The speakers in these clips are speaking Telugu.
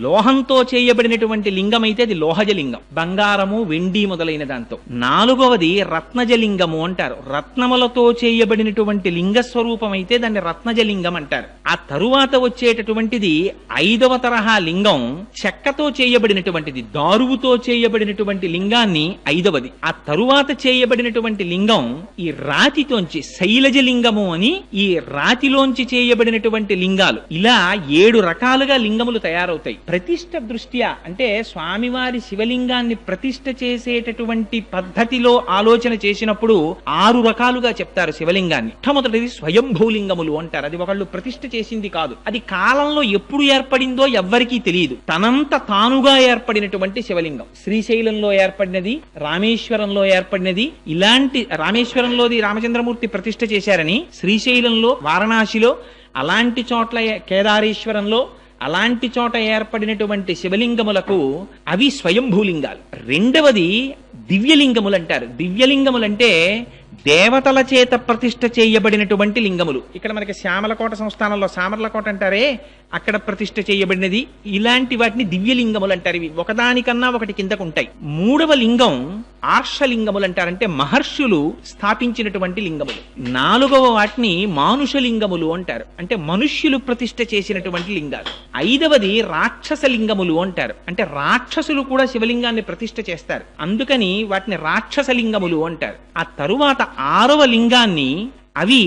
లోహంతో చేయబడినటువంటి లింగం అయితే అది లోహజ లింగం, బంగారము వెండి మొదలైన దాంతో. నాలుగవది రత్నజ లింగము అంటారు. రత్నములతో చేయబడినటువంటి లింగ స్వరూపం అయితే దాన్ని రత్నజ లింగం అంటారు. ఆ తరువాత వచ్చేటటువంటిది 5వ తరహా లింగం చెక్కతో చేయబడినటువంటిది, దారువుతో చేయబడినటువంటి లింగాన్ని 5వది. ఆ తరువాత చేయబడినటువంటి లింగం ఈ రాతితోంచి శైలజ లింగము అని, ఈ రాతిలోంచి చేయబడినటువంటి లింగాలు. ఇలా 7 రకాలుగా లింగములు తయారవుతాయి. ప్రతిష్ఠ దృష్ట్యా అంటే స్వామివారి శివలింగాన్ని ప్రతిష్ఠ చేసేటటువంటి పద్ధతిలో ఆలోచన చేసినప్పుడు 6 రకాలుగా చెప్తారు శివలింగాన్ని. మొట్టమొదటిది స్వయంభూలింగములు అంటారు. అది ఒకళ్ళు ప్రతిష్ఠ చేసింది కాదు, అది కాలంలో ఎప్పుడు ఏర్పడిందో ఎవ్వరికీ తెలియదు. తనంత తానుగా ఏర్పడినటువంటి శివలింగం. శ్రీశైలంలో ఏర్పడినది, రామేశ్వరంలో ఏర్పడినది. ఇలాంటి రామేశ్వరంలోది రామచంద్రమూర్తి ప్రతిష్ఠ చేశారని, శ్రీశైలంలో వారణాసిలో అలాంటి చోట్ల కేదారేశ్వరంలో అలాంటి చోట ఏర్పడినటువంటి శివలింగములకు అవి స్వయంభూలింగాలు. రెండవది దివ్యలింగములు అంటారు. దివ్యలింగములంటే దేవతల చేత ప్రతిష్ఠ చేయబడినటువంటి లింగములు. ఇక్కడ మనకి శ్యామలకోట సంస్థానంలో సామర్లకోట అంటారే, అక్కడ ప్రతిష్ఠ చేయబడినది. ఇలాంటి వాటిని దివ్యలింగములు అంటారు. ఇవి ఒకదానికన్నా ఒకటి కిందకు ఉంటాయి. మూడవ లింగం ఆర్షలింగములు అంటారంటే మహర్షులు స్థాపించినటువంటి లింగములు. నాలుగవ వాటిని మానుషలింగములు అంటారు, అంటే మనుష్యులు ప్రతిష్ఠ చేసినటువంటి లింగాలు. 5వది రాక్షస లింగములు అంటారు, అంటే రాక్షసులు కూడా శివలింగాన్ని ప్రతిష్ఠ చేస్తారు, అందుకని వాటిని రాక్షస లింగములు అంటారు. ఆ తరువాత 6వ లింగాన్ని అవి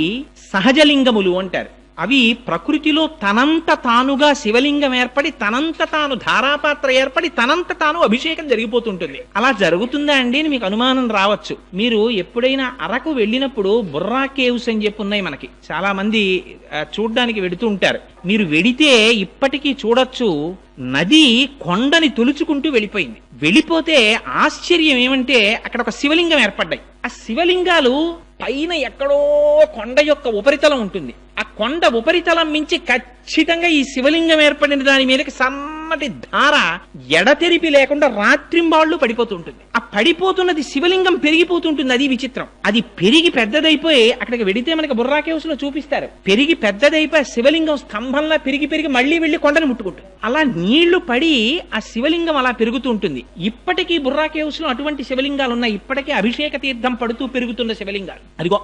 సహజలింగములు అంటారు. అవి ప్రకృతిలో తనంత తానుగా శివలింగం ఏర్పడి తనంత తాను ధారాపాత్ర ఏర్పడి తనంత తాను అభిషేకం జరిగిపోతుంటుంది. అలా జరుగుతుందా అండి అని మీకు అనుమానం రావచ్చు. మీరు ఎప్పుడైనా అరకు వెళ్ళినప్పుడు బుర్రా కేవ్స్ అని చెప్పి ఉన్నాయి మనకి, చాలా మంది చూడ్డానికి వెడుతూ ఉంటారు. మీరు వెడితే ఇప్పటికీ చూడొచ్చు, నది కొండని తొలుచుకుంటూ వెళ్ళిపోయింది. వెళ్ళిపోతే ఆశ్చర్యం ఏమంటే అక్కడ ఒక శివలింగం ఏర్పడ్డాయి. ఆ శివలింగాలు పైన ఎక్కడో కొండ యొక్క ఉపరితలం ఉంటుంది. ఆ కొండ ఉపరితలం మించి ఖచ్చితంగా ఈ శివలింగం ఏర్పడిన దాని మీదకి సన్నటి ధార ఎడతెరిపి లేకుండా రాత్రింబాళ్ళు పడిపోతుంటుంది. ఆ పడిపోతున్నది శివలింగం పెరిగిపోతుంటుంది. అది విచిత్రం. అది పెరిగి పెద్దదైపోయి అక్కడికి వెడితే మనకి బుర్రా కేవ్స్ లో చూపిస్తారు, పెరిగి పెద్దదైపోయి శివలింగం స్తంభంలా పెరిగి పెరిగి మళ్ళీ వెళ్లి కొండను ముట్టుకుంటుంది. అలా నీళ్లు పడి ఆ శివలింగం అలా పెరుగుతూ ఉంటుంది. ఇప్పటికీ బుర్రా కేవ్స్ లో అటువంటి శివలింగాలు ఉన్నాయి. ఇప్పటికీ అభిషేక తీర్థం పడుతూ పెరుగుతున్న శివలింగాలు. అదిగో